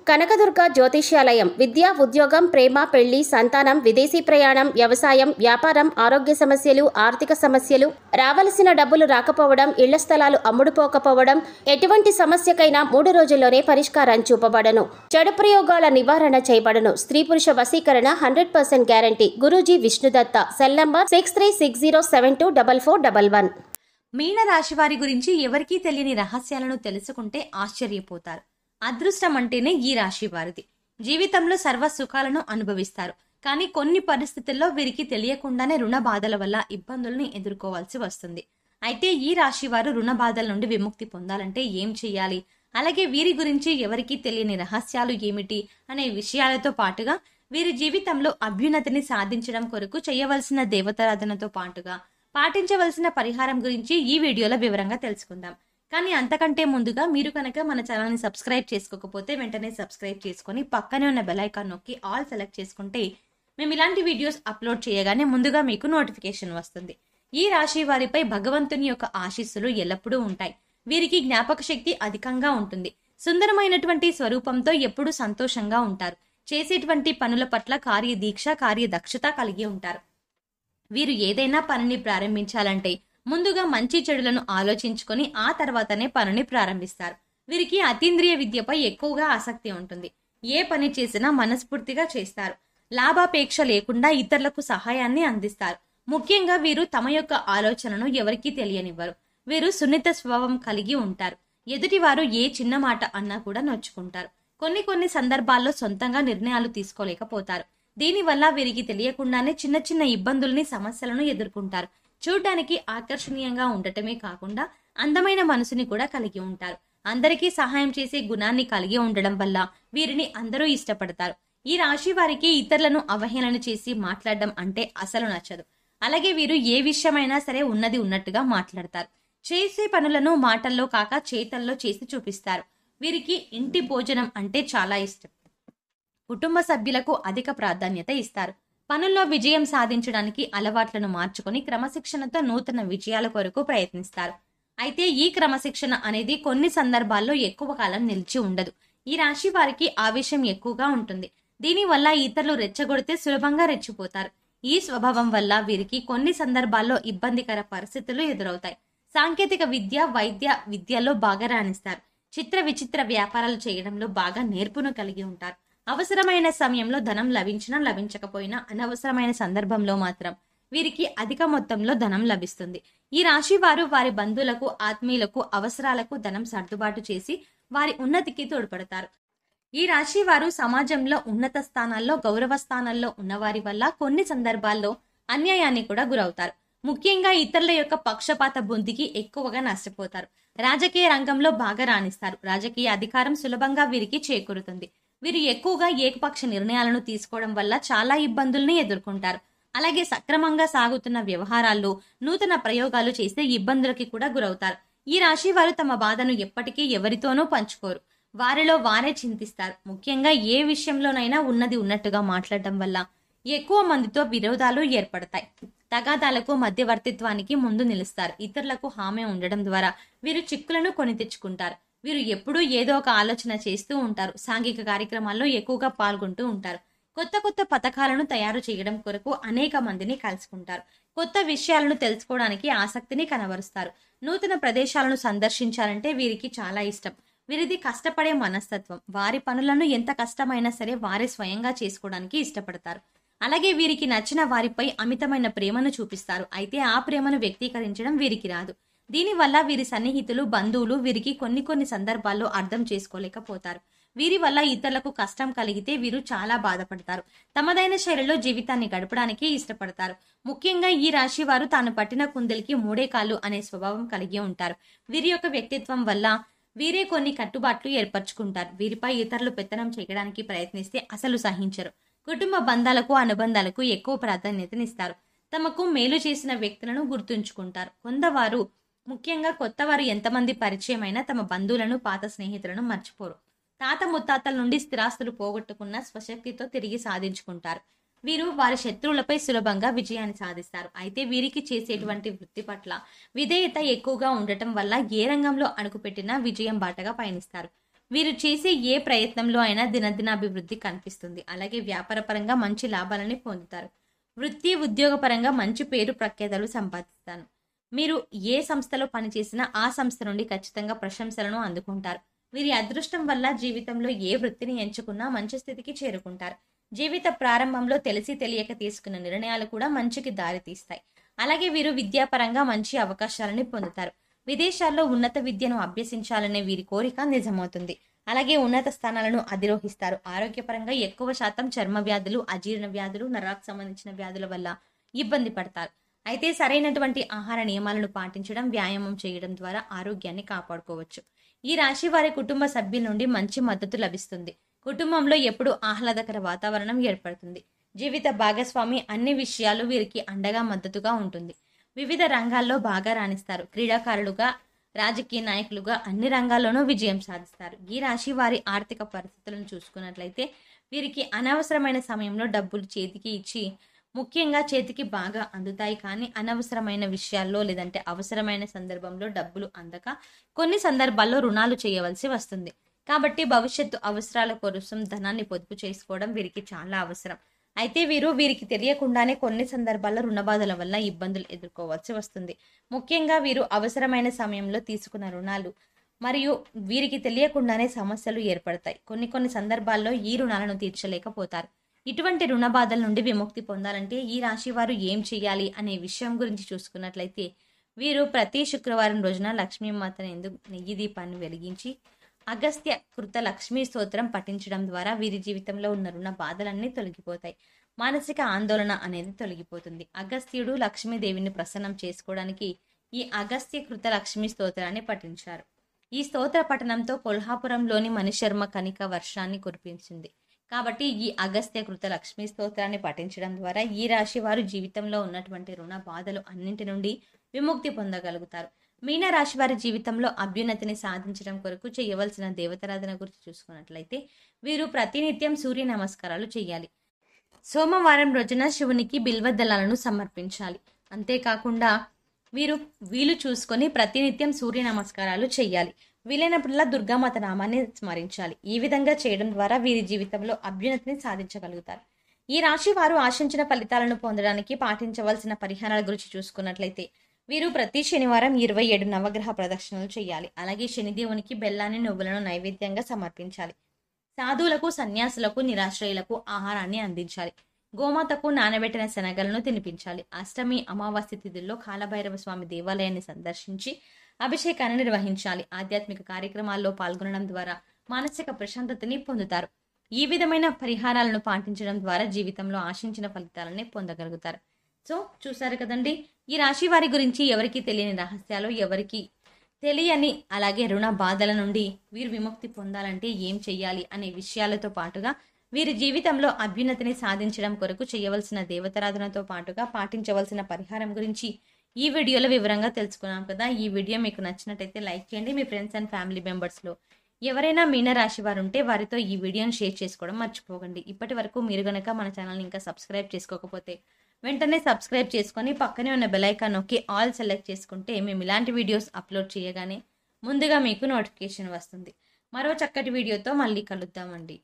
కనకదుర్గ జ్యోతిష్యాలయం విద్య, ఉద్యోగం, ప్రేమ, పెళ్లి, సంతానం, విదేశీ ప్రయాణం, వ్యవసాయం, వ్యాపారం, ఆరోగ్య సమస్యలు, ఆర్థిక సమస్యలు, రావలసిన డబ్బులు రాకపోవడం, ఇళ్ల స్థలాలు అమ్ముడుపోకపోవడం, ఎటువంటి సమస్యకైనా 3 రోజుల్లోనే పరిష్కారం చూపబడను. చెడు ప్రయోగాల నివారణ చేయబడను. స్త్రీ పురుష వశీకరణ 100% guarantee. Guruji Vishnudatta. Cell number 6360724411. మీన రాశి వారి గురించి ఎవరికీ తెలియని రహస్యాలను తెలుసుకుంటే ఆశ్చర్యపోతారు. అదృష్టం అంటేనే ఈ రాశి వారిది. జీవితంలో సర్వ సుఖాలను అనుభవిస్తారు. కానీ కొన్ని పరిస్థితుల్లో వీరికి తెలియకుండానే రుణ బాధల వల్ల ఇబ్బందుల్ని ఎదుర్కోవాల్సి వస్తుంది. అయితే ఈ రాశి వారు రుణ బాధల నుండి విముక్తి పొందాలంటే ఏం చేయాలి, అలాగే వీరి గురించి ఎవరికీ తెలియని రహస్యాలు ఏమిటి అనే విషయాలతో పాటుగా వీరి జీవితంలో అభ్యున్నతిని సాధించడం కొరకు చేయవలసిన దేవతారాధనతో పాటుగా పాటించవలసిన పరిహారం గురించి ఈ వీడియోలో వివరంగా తెలుసుకుందాం. కానీ అంతకంటే ముందుగా మీరు కనుక మన ఛానల్ని సబ్స్క్రైబ్ చేసుకోకపోతే వెంటనే సబ్స్క్రైబ్ చేసుకొని పక్కనే ఉన్న బెల్ ఐకాన్ నొక్కి ఆల్ సెలెక్ట్ చేసుకుంటే మేము ఇలాంటి వీడియోస్ అప్లోడ్ చేయగానే ముందుగా మీకు నోటిఫికేషన్ వస్తుంది. ఈ రాశి వారిపై భగవంతుని యొక్క ఆశీస్సులు ఎల్లప్పుడూ ఉంటాయి. వీరికి జ్ఞాపక శక్తి అధికంగా ఉంటుంది. సుందరమైనటువంటి స్వరూపంతో ఎప్పుడూ సంతోషంగా ఉంటారు. చేసేటువంటి పనుల పట్ల కార్యదీక్ష, కార్యదక్షత కలిగి ఉంటారు. వీరు ఏదైనా పనిని ప్రారంభించాలంటే ముందుగా మంచి చెడులను ఆలోచించుకొని ఆ తర్వాతనే పనిని ప్రారంభిస్తారు. వీరికి అతీంద్రియ విద్యపై ఎక్కువగా ఆసక్తి ఉంటుంది. ఏ పని చేసినా మనస్ఫూర్తిగా చేస్తారు. లాభాపేక్ష లేకుండా ఇతరులకు సహాయాన్ని అందిస్తారు. ముఖ్యంగా వీరు తమ యొక్క ఆలోచనను ఎవరికీ తెలియనివ్వరు. వీరు సున్నిత స్వభావం కలిగి ఉంటారు. ఎదుటివారు ఏ చిన్న మాట అన్నా కూడా నొచ్చుకుంటారు. కొన్ని సందర్భాల్లో సొంతంగా నిర్ణయాలు తీసుకోలేకపోతారు. దీనివల్ల వీరికి తెలియకుండానే చిన్న చిన్న ఇబ్బందుల్ని, సమస్యలను ఎదుర్కొంటారు. చూడ్డానికి ఆకర్షణీయంగా ఉండటమే కాకుండా అందమైన మనసుని కూడా కలిగి ఉంటారు. అందరికీ సహాయం చేసే గుణాన్ని కలిగి ఉండడం వల్ల వీరిని అందరూ ఇష్టపడతారు. ఈ రాశి వారికి ఇతరులను అవహేళన చేసి మాట్లాడడం అంటే అసలు నచ్చదు. అలాగే వీరు ఏ విషయమైనా సరే ఉన్నది ఉన్నట్టుగా మాట్లాడతారు. చేసే పనులను మాటల్లో కాక చేతల్లో చేసి చూపిస్తారు. వీరికి ఇంటి భోజనం అంటే చాలా ఇష్టం. కుటుంబ సభ్యులకు అధిక ప్రాధాన్యత ఇస్తారు. పనుల్లో విజయం సాధించడానికి అలవాట్లను మార్చుకొని క్రమశిక్షణతో నూతన విజయాల కొరకు ప్రయత్నిస్తారు. అయితే ఈ క్రమశిక్షణ అనేది కొన్ని సందర్భాల్లో ఎక్కువ కాలం నిలిచి ఉండదు. ఈ రాశి వారికి ఆవేశం ఎక్కువగా ఉంటుంది. దీనివల్ల ఇతరులు రెచ్చగొడితే సులభంగా రెచ్చిపోతారు. ఈ స్వభావం వల్ల వీరికి కొన్ని సందర్భాల్లో ఇబ్బందికర పరిస్థితులు ఎదురవుతాయి. సాంకేతిక విద్య, వైద్య విద్యలో బాగా రాణిస్తారు. చిత్ర విచిత్ర వ్యాపారాలు చేయడంలో బాగా నేర్పును కలిగి ఉంటారు. అవసరమైన సమయంలో ధనం లభించినా లభించకపోయినా అనవసరమైన సందర్భంలో మాత్రం వీరికి అధిక మొత్తంలో ధనం లభిస్తుంది. ఈ రాశి వారు వారి బంధువులకు, ఆత్మీయులకు అవసరాలకు ధనం సర్దుబాటు చేసి వారి ఉన్నతికి తోడ్పడతారు. ఈ రాశి వారు సమాజంలో ఉన్నత స్థానాల్లో, గౌరవ స్థానాల్లో ఉన్నవారి వల్ల కొన్ని సందర్భాల్లో అన్యాయాన్ని కూడా గురవుతారు. ముఖ్యంగా ఇతరుల యొక్క పక్షపాత బుద్ధికి ఎక్కువగా నష్టపోతారు. రాజకీయ రంగంలో బాగా రాణిస్తారు. రాజకీయ అధికారం సులభంగా వీరికి చేకూరుతుంది. వీరు ఎక్కువగా ఏకపక్ష నిర్ణయాలను తీసుకోవడం వల్ల చాలా ఇబ్బందుల్ని ఎదుర్కొంటారు. అలాగే సక్రమంగా సాగుతున్న వ్యవహారాల్లో నూతన ప్రయోగాలు చేస్తే ఇబ్బందులకి కూడా గురవుతారు. ఈ రాశి వారు తమ బాధను ఎప్పటికీ ఎవరితోనూ పంచుకోరు. వారిలో వారే చింతిస్తారు. ముఖ్యంగా ఏ విషయంలోనైనా ఉన్నది ఉన్నట్టుగా మాట్లాడడం వల్ల ఎక్కువ మందితో విరోధాలు ఏర్పడతాయి. తగాదాలకు, మధ్యవర్తిత్వానికి ముందు నిలుస్తారు. ఇతరులకు హామీ ఉండడం ద్వారా వీరు చిక్కులను కొని తెచ్చుకుంటారు. వీరు ఎప్పుడూ ఏదో ఒక ఆలోచన చేస్తూ ఉంటారు. సాంఘిక కార్యక్రమాల్లో ఎక్కువగా పాల్గొంటూ ఉంటారు. కొత్త పథకాలను తయారు చేయడం కొరకు అనేక మందిని కలుసుకుంటారు. కొత్త విషయాలను తెలుసుకోవడానికి ఆసక్తిని కనబరుస్తారు. నూతన ప్రదేశాలను సందర్శించాలంటే వీరికి చాలా ఇష్టం. వీరిది కష్టపడే మనస్తత్వం. వారి పనులను ఎంత కష్టమైనా సరే వారే స్వయంగా చేసుకోవడానికి ఇష్టపడతారు. అలాగే వీరికి నచ్చిన వారిపై అమితమైన ప్రేమను చూపిస్తారు. అయితే ఆ ప్రేమను వ్యక్తీకరించడం వీరికి రాదు. దీనివల్ల వీరి సన్నిహితులు, బంధువులు వీరికి కొన్ని సందర్భాల్లో అర్థం చేసుకోలేకపోతారు. వీరి వల్ల ఇతరులకు కష్టం కలిగితే వీరు చాలా బాధపడతారు. తమదైన శైలిలో జీవితాన్ని గడపడానికి ఇష్టపడతారు. ముఖ్యంగా ఈ రాశి వారు తాను పట్టిన కుందేలుకి 3 కాళ్ళు అనే స్వభావం కలిగి ఉంటారు. వీరి యొక్క వ్యక్తిత్వం వల్ల వీరే కొన్ని కట్టుబాట్లు ఏర్పరచుకుంటారు. వీరిపై ఇతరులు పెత్తనం చేయడానికి ప్రయత్నిస్తే అసలు సహించరు. కుటుంబ బంధాలకు, అనుబంధాలకు ఎక్కువ ప్రాధాన్యతనిస్తారు. తమకు మేలు చేసిన వ్యక్తులను గుర్తుంచుకుంటారు. కొందవారు, ముఖ్యంగా కొత్తవారు ఎంతమంది పరిచయమైనా తమ బంధువులను, పాత స్నేహితులను మర్చిపోరు. తాత ముత్తాతల నుండి స్థిరాస్తులు పోగొట్టుకున్న స్వశక్తితో తిరిగి సాధించుకుంటారు. వీరు వారి శత్రువులపై సులభంగా విజయాన్ని సాధిస్తారు. అయితే వీరికి చేసేటువంటి వృత్తి పట్ల విధేయత ఎక్కువగా ఉండటం వల్ల ఏ రంగంలో అడుగుపెట్టినా విజయం బాటగా పయనిస్తారు. వీరు చేసే ఏ ప్రయత్నంలో అయినా దినదినాభివృద్ధి కనిపిస్తుంది. అలాగే వ్యాపారపరంగా మంచి లాభాలని పొందుతారు. వృత్తి ఉద్యోగపరంగా మంచి పేరు ప్రఖ్యాతలు సంపాదిస్తాను. మీరు ఏ సంస్థలో పనిచేసినా ఆ సంస్థ నుండి ఖచ్చితంగా ప్రశంసలను అందుకుంటారు. వీరి అదృష్టం వల్ల జీవితంలో ఏ వృత్తిని ఎంచుకున్నా మంచి స్థితికి చేరుకుంటారు. జీవిత ప్రారంభంలో తెలిసి తెలియక తీసుకున్న నిర్ణయాలు కూడా మంచికి దారి తీస్తాయి. అలాగే వీరు విద్యాపరంగా మంచి అవకాశాలని పొందుతారు. విదేశాల్లో ఉన్నత విద్యను అభ్యసించాలనే వీరి కోరిక నిజమవుతుంది. అలాగే ఉన్నత స్థానాలను అధిరోహిస్తారు. ఆరోగ్యపరంగా ఎక్కువ శాతం చర్మ వ్యాధులు, అజీర్ణ వ్యాధులు, నరాలకు సంబంధించిన వ్యాధుల వల్ల ఇబ్బంది పడతారు. అయితే సరైనటువంటి ఆహార నియమాలను పాటించడం, వ్యాయామం చేయడం ద్వారా ఆరోగ్యాన్ని కాపాడుకోవచ్చు. ఈ రాశి వారి కుటుంబ సభ్యుల నుండి మంచి మద్దతు లభిస్తుంది. కుటుంబంలో ఎప్పుడూ ఆహ్లాదకర వాతావరణం ఏర్పడుతుంది. జీవిత భాగస్వామి అన్ని విషయాలు వీరికి అండగా మద్దతుగా ఉంటుంది. వివిధ రంగాల్లో బాగా రాణిస్తారు. క్రీడాకారులుగా, రాజకీయ నాయకులుగా అన్ని రంగాల్లోనూ విజయం సాధిస్తారు. ఈ రాశి వారి ఆర్థిక పరిస్థితులను చూసుకున్నట్లయితే వీరికి అనవసరమైన సమయంలో డబ్బులు చేతికి ఇచ్చి ముఖ్యంగా చేతికి బాగా అందుతాయి. కానీ అనవసరమైన విషయాల్లో లేదంటే అవసరమైన సందర్భంలో డబ్బులు అందక కొన్ని సందర్భాల్లో రుణాలు చేయవలసి వస్తుంది. కాబట్టి భవిష్యత్తు అవసరాల కోసం ధనాన్ని పొదుపు చేసుకోవడం వీరికి చాలా అవసరం. అయితే వీరికి తెలియకుండానే కొన్ని సందర్భాల్లో రుణబాధల వల్ల ఇబ్బందులు ఎదుర్కోవాల్సి వస్తుంది. ముఖ్యంగా వీరు అవసరమైన సమయంలో తీసుకున్న రుణాలు మరియు వీరికి తెలియకుండానే సమస్యలు ఏర్పడతాయి. కొన్ని సందర్భాల్లో ఈ రుణాలను తీర్చలేకపోతారు. ఇటువంటి రుణ బాధల నుండి విముక్తి పొందాలంటే ఈ రాశి వారు ఏం చేయాలి అనే విషయం గురించి చూసుకున్నట్లయితే వీరు ప్రతి శుక్రవారం రోజున లక్ష్మీమాతను నెయ్యి దీపాన్ని వెలిగించి అగస్త్య కృత లక్ష్మీ స్తోత్రం పఠించడం ద్వారా వీరి జీవితంలో ఉన్న రుణ బాధలన్నీ తొలగిపోతాయి. మానసిక ఆందోళన అనేది తొలగిపోతుంది. అగస్త్యుడు లక్ష్మీదేవిని ప్రసన్నం చేసుకోవడానికి ఈ అగస్త్య కృత లక్ష్మీ స్తోత్రాన్ని పఠించారు. ఈ స్తోత్ర పఠనంతో కొల్హాపురంలోని మణిశర్మ కనిక వర్షాన్ని కురిపించింది. కాబట్టి ఈ అగస్త్య కృత లక్ష్మీ స్తోత్రాన్ని పఠించడం ద్వారా ఈ రాశి వారు జీవితంలో ఉన్నటువంటి రుణ బాధలు అన్నింటి నుండి విముక్తి పొందగలుగుతారు. మీన రాశి వారి జీవితంలో అభ్యున్నతిని సాధించడం కొరకు చేయవలసిన దేవతారాధన గురించి చూసుకున్నట్లయితే వీరు ప్రతినిత్యం సూర్య నమస్కారాలు చేయాలి. సోమవారం రోజున శివునికి బిల్వదళాలను సమర్పించాలి. అంతేకాకుండా వీలు చూసుకొని ప్రతినిత్యం సూర్య నమస్కారాలు చేయాలి. వీలైనప్పుడల్లా దుర్గామాత నామాన్ని స్మరించాలి. ఈ విధంగా చేయడం ద్వారా వీరి జీవితంలో అభ్యున్నతిని సాధించగలుగుతారు. ఈ రాశి వారు ఆశించిన ఫలితాలను పొందడానికి పాటించవలసిన పరిహారాల గురించి చూసుకున్నట్లయితే వీరు ప్రతి శనివారం 27 నవగ్రహ ప్రదక్షిణలు చేయాలి. అలాగే శనిదేవునికి బెల్లాన్ని, నువ్వులను నైవేద్యంగా సమర్పించాలి. సాధువులకు, సన్యాసులకు, నిరాశ్రయులకు ఆహారాన్ని అందించాలి. గోమాతకు నానబెట్టిన శనగలను తినిపించాలి. అష్టమి, అమావాస్య తిథుల్లో కాలభైరవ స్వామి దేవాలయాన్ని సందర్శించి అభిషేకాన్ని నిర్వహించాలి. ఆధ్యాత్మిక కార్యక్రమాల్లో పాల్గొనడం ద్వారా మానసిక ప్రశాంతతని పొందుతారు. ఈ విధమైన పరిహారాలను పాటించడం ద్వారా జీవితంలో ఆశించిన ఫలితాలని పొందగలుగుతారు. సో చూసారు కదండి, ఈ రాశి వారి గురించి ఎవరికి తెలియని రహస్యాలు, ఎవరికి తెలియని అలాగే రుణ బాధల నుండి వీరు విముక్తి పొందాలంటే ఏం చెయ్యాలి అనే విషయాలతో పాటుగా వీరి జీవితంలో అభ్యున్నతిని సాధించడం కొరకు చేయవలసిన దేవతారాధనతో పాటుగా పాటించవలసిన పరిహారం గురించి ఈ వీడియోలో వివరంగా తెలుసుకున్నాం కదా. ఈ వీడియో మీకు నచ్చినట్టయితే లైక్ చేయండి. మీ ఫ్రెండ్స్ అండ్ ఫ్యామిలీ మెంబర్స్లో ఎవరైనా మీన రాశి వారు ఉంటే వారితో ఈ వీడియోని షేర్ చేసుకోవడం మర్చిపోకండి. ఇప్పటి వరకు మీరు గనక మన ఛానల్ని ఇంకా సబ్స్క్రైబ్ చేసుకోకపోతే వెంటనే సబ్స్క్రైబ్ చేసుకొని పక్కనే ఉన్న బెల్ ఐకాన్ నొక్కి ఆల్ సెలెక్ట్ చేసుకుంటే మేము ఇలాంటి వీడియోస్ అప్లోడ్ చేయగానే ముందుగా మీకు నోటిఫికేషన్ వస్తుంది. మరో చక్కటి వీడియోతో మళ్ళీ కలుద్దామండి.